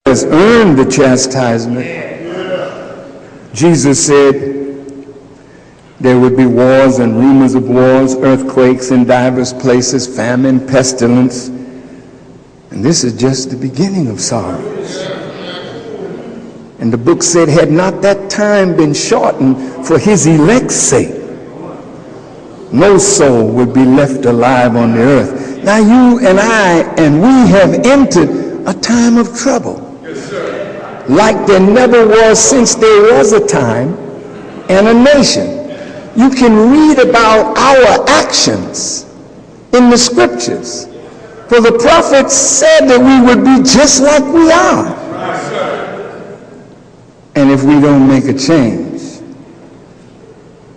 has earned the chastisement. Jesus said there would be wars and rumors of wars, earthquakes in divers places, famine, pestilence. And this is just the beginning of sorrows. And the book said, had not that time been shortened for his elect's sake, no soul would be left alive on the earth. Now you and I and we have entered a time of trouble. Like there never was since there was a time and a nation. You can read about our actions in the scriptures. For the prophets said that we would be just like we are. And if we don't make a change,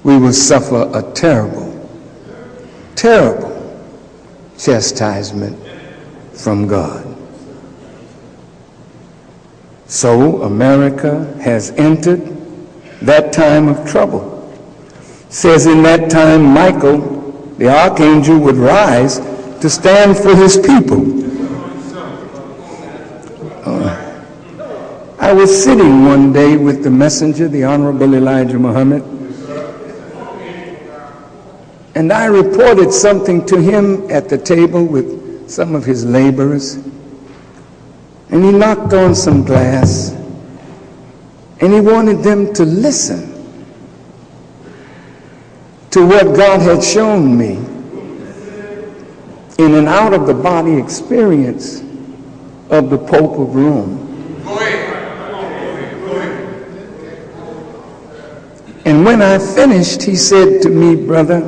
we will suffer a terrible, terrible chastisement from God. So America has entered that time of trouble. It says in that time Michael, the archangel, would rise to stand for his people. I was sitting one day with the messenger, the Honorable Elijah Muhammad, and I reported something to him at the table with some of his laborers. And he knocked on some glass, and he wanted them to listen to what God had shown me in an out-of-the-body experience of the Pope of Rome. And when I finished, he said to me, brother,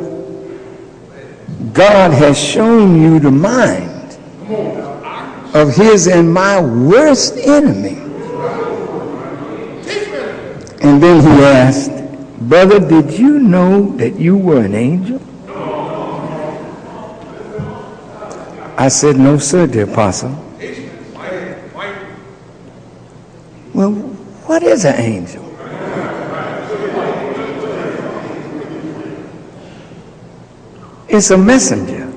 God has shown you the mind of his and my worst enemy. And then he asked, brother, did you know that you were an angel? I said, no, sir, dear apostle. Well, what is an angel? It's a messenger.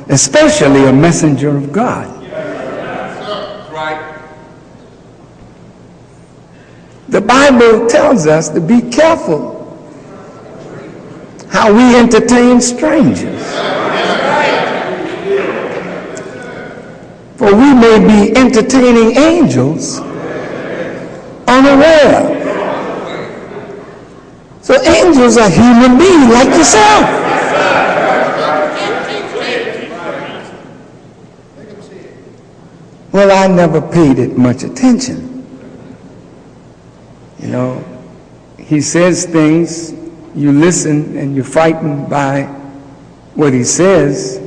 Especially a messenger of God. The Bible tells us to be careful how we entertain strangers. For we may be entertaining angels unaware. So angels are human beings like yourself. Well, I never paid it much attention. You know, he says things, you listen and you're frightened by what he says,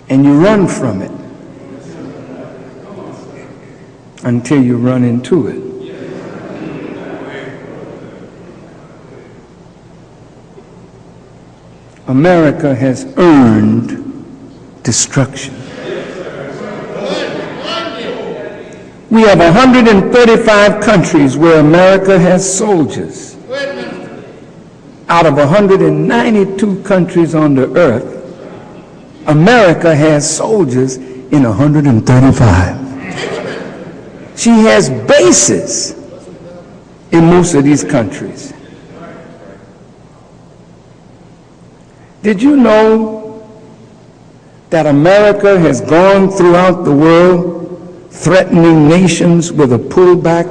and you run from it until you run into it. America has earned destruction. We have 135 countries where America has soldiers. Out of 192 countries on the earth, America has soldiers in 135. She has bases in most of these countries. Did you know that America has gone throughout the world threatening nations with a pullback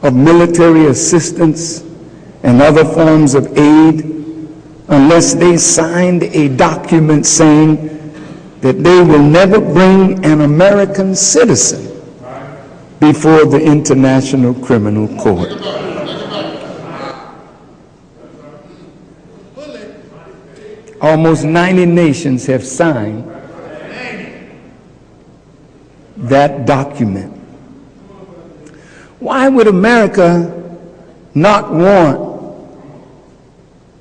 of military assistance and other forms of aid unless they signed a document saying that they will never bring an American citizen before the International Criminal Court? Almost 90 nations have signed that document. Why would America not want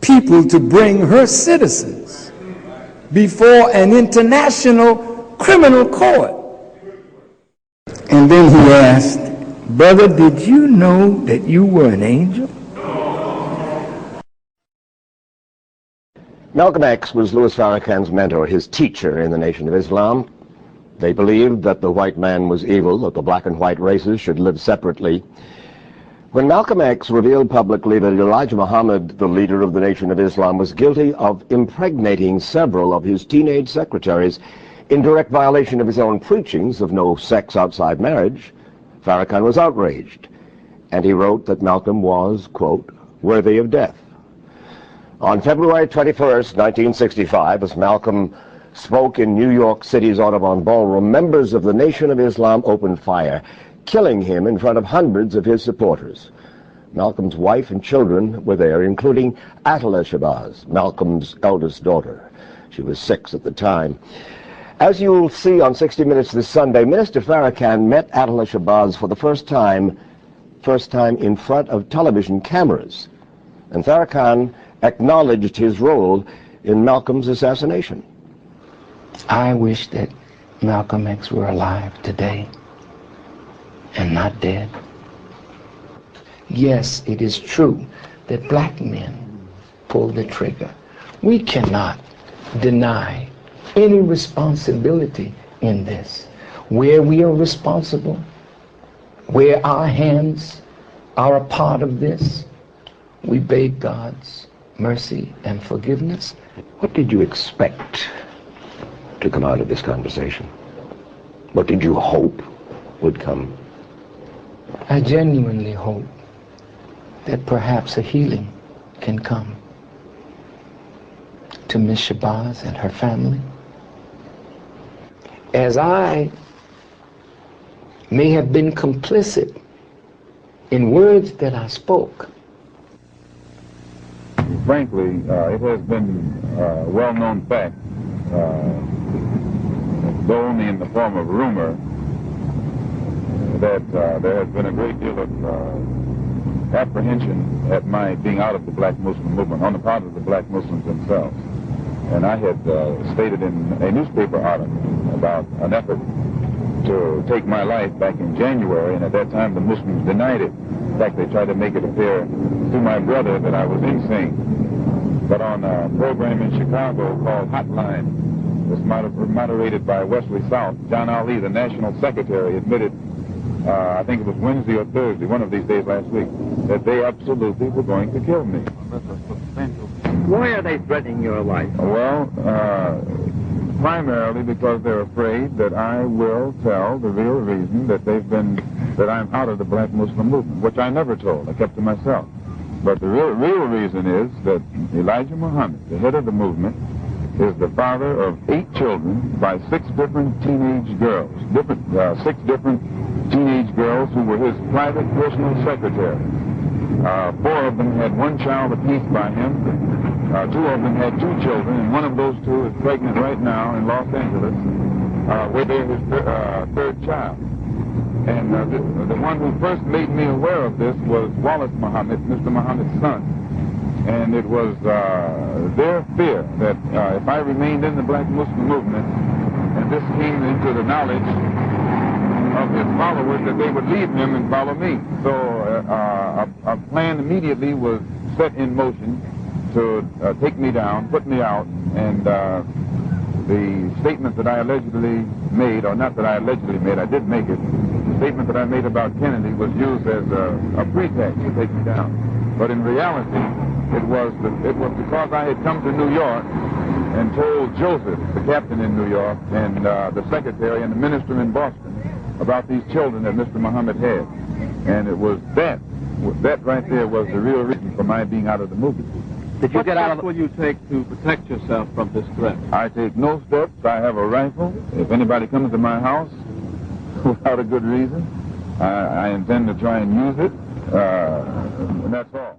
people to bring her citizens before an international criminal court? And then he asked, brother, did you know that you were an angel? Malcolm X was Louis Farrakhan's mentor, his teacher in the Nation of Islam. They believed that the white man was evil, that the black and white races should live separately. When Malcolm X revealed publicly that Elijah Muhammad, the leader of the Nation of Islam, was guilty of impregnating several of his teenage secretaries in direct violation of his own preachings of no sex outside marriage, Farrakhan was outraged, and he wrote that Malcolm was, quote, worthy of death. On February 21st, 1965, as Malcolm spoke in New York City's Audubon Ballroom, members of the Nation of Islam opened fire, killing him in front of hundreds of his supporters. Malcolm's wife and children were there, including Atala Shabazz, Malcolm's eldest daughter. She was 6 at the time. As you'll see on 60 Minutes this Sunday, Minister Farrakhan met Atala Shabazz for the first time in front of television cameras. And Farrakhan acknowledged his role in Malcolm's assassination. I wish that Malcolm X were alive today and not dead. Yes, it is true that black men pulled the trigger. We cannot deny any responsibility in this. Where we are responsible, where our hands are a part of this, we beg God's mercy and forgiveness. What did you expect to come out of this conversation? What did you hope would come? I genuinely hope that perhaps a healing can come to Miss Shabazz and her family. As I may have been complicit in words that I spoke. Frankly, it has been a well-known fact, though only in the form of rumor, that there has been a great deal of apprehension at my being out of the black Muslim movement on the part of the black Muslims themselves. And I had stated in a newspaper article about an effort to take my life back in January, and at that time the Muslims denied it. In fact, they tried to make it appear to my brother that I was insane. But on a program in Chicago called Hotline, this moderated by Wesley South, John Ali, the national secretary, admitted, I think it was Wednesday or Thursday, one of these days last week, that they absolutely were going to kill me. Why are they threatening your life? Well, primarily because they're afraid that I will tell the real reason that I'm out of the black Muslim movement, which I never told. I kept to myself. But the real reason is that Elijah Muhammad, the head of the movement, is the father of 8 children by 6 different teenage girls, 6 different teenage girls who were his private personal secretaries. 4 of them had 1 child apiece by him. 2 of them had 2 children, and one of those 2 is pregnant right now in Los Angeles, where they're his 3rd child. And the one who first made me aware of this was Wallace Muhammad, Mr. Muhammad's son. And it was their fear that if I remained in the black Muslim movement, and this came into the knowledge of his followers, that they would leave him and follow me. So a plan immediately was set in motion to take me down, put me out, and the statement that I allegedly made, or not that I allegedly made, I did make it, the statement that I made about Kennedy was used as a pretext to take me down. But in reality, it was because I had come to New York and told Joseph, the captain in New York, and the secretary and the minister in Boston about these children that Mr. Muhammad had. And it was that right there was the real reason for my being out of the movement. Did you get out of? What will you take to protect yourself from this threat? I take no steps. I have a rifle. If anybody comes to my house without a good reason, I intend to try and use it, and that's all.